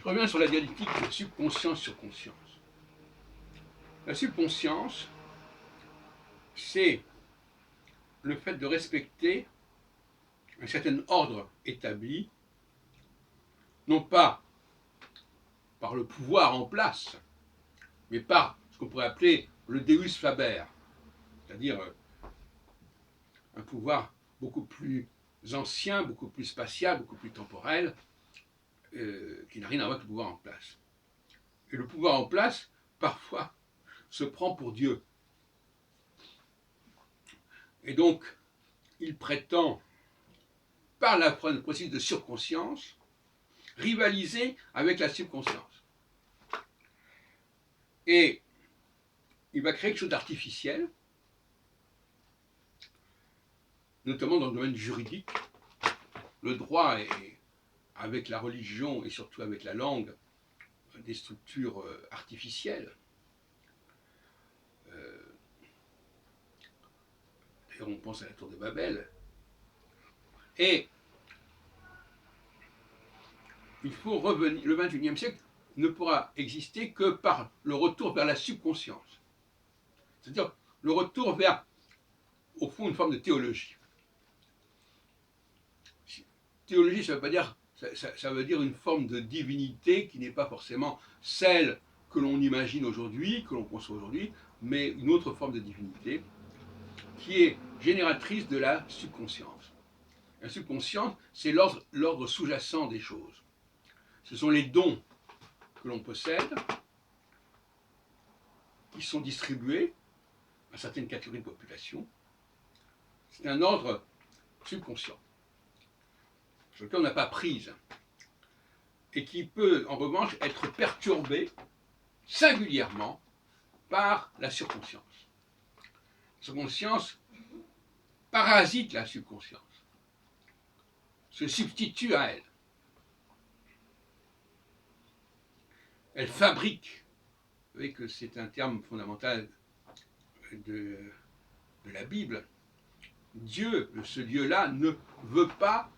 reviens sur la dialectique de subconscience sur conscience. La subconscience, c'est le fait de respecter un certain ordre établi, non pas par le pouvoir en place, mais par ce qu'on pourrait appeler le Deus Faber, c'est-à-dire un pouvoir beaucoup plus ancien, beaucoup plus spatial, beaucoup plus temporel, qui n'a rien à voir avec le pouvoir en place. Et le pouvoir en place, parfois, se prend pour Dieu. Et donc, il prétend, par la processus de surconscience, rivaliser avec la subconscience. Et il va créer quelque chose d'artificiel, notamment dans le domaine juridique. Le droit est, avec la religion et surtout avec la langue, des structures artificielles. D'ailleurs, on pense à la tour de Babel. Et il faut revenir, le XXIe siècle ne pourra exister que par le retour vers la subconscience. C'est-à-dire le retour vers, au fond, une forme de théologie. Théologie, ça veut pas dire, ça veut dire une forme de divinité qui n'est pas forcément celle que l'on imagine aujourd'hui, que l'on conçoit aujourd'hui, mais une autre forme de divinité qui est génératrice de la subconscience. La subconscience, c'est l'ordre sous-jacent des choses. Ce sont les dons que l'on possède, qui sont distribués à certaines catégories de population. C'est un ordre subconscient, sur lequel on n'a pas prise, et qui peut, en revanche, être perturbé singulièrement par la surconscience. La surconscience parasite la subconscience, se substitue à elle. Elle fabrique. Vous voyez que c'est un terme fondamental de la Bible. Dieu, ce Dieu-là, ne veut pas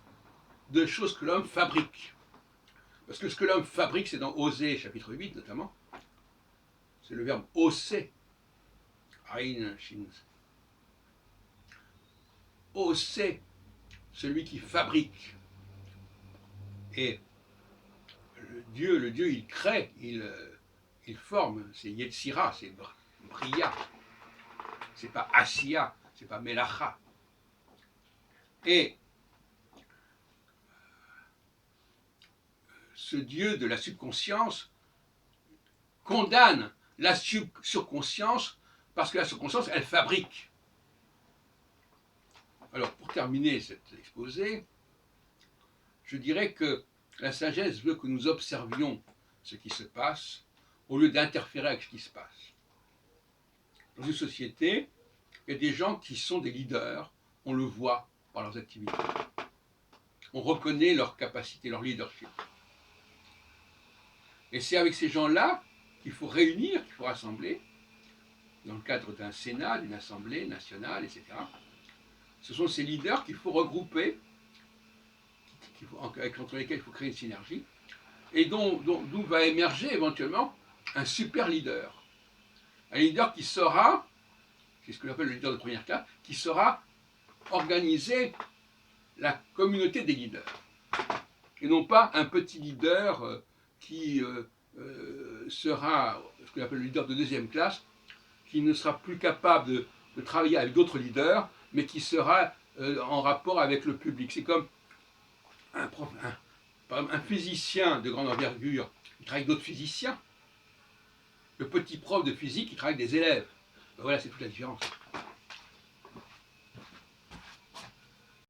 de choses que l'homme fabrique. Parce que ce que l'homme fabrique, c'est dans Osée, chapitre 8 notamment, c'est le verbe osser. Osser, celui qui fabrique. Et le Dieu, il crée, il forme. C'est Yetzira, c'est Bria. C'est pas Asiya, c'est pas Melacha. Et ce Dieu de la subconscience condamne la surconscience parce que la surconscience, elle fabrique. Alors, pour terminer cet exposé, je dirais que la sagesse veut que nous observions ce qui se passe au lieu d'interférer avec ce qui se passe. Dans une société, il y a des gens qui sont des leaders, on le voit par leurs activités. On reconnaît leur capacité, leur leadership. Et c'est avec ces gens-là qu'il faut réunir, qu'il faut rassembler, dans le cadre d'un Sénat, d'une Assemblée nationale, etc. Ce sont ces leaders qu'il faut regrouper, entre lesquels il faut créer une synergie, et d'où va émerger éventuellement un super leader. Un leader qui saura, c'est ce que j'appelle le leader de première classe, qui saura organiser la communauté des leaders. Et non pas un petit leader qui sera ce que j'appelle le leader de deuxième classe, qui ne sera plus capable de travailler avec d'autres leaders, mais qui sera en rapport avec le public. C'est comme un physicien de grande envergure qui travaille avec d'autres physiciens. Le petit prof de physique qui travaille avec des élèves. Ben voilà, c'est toute la différence.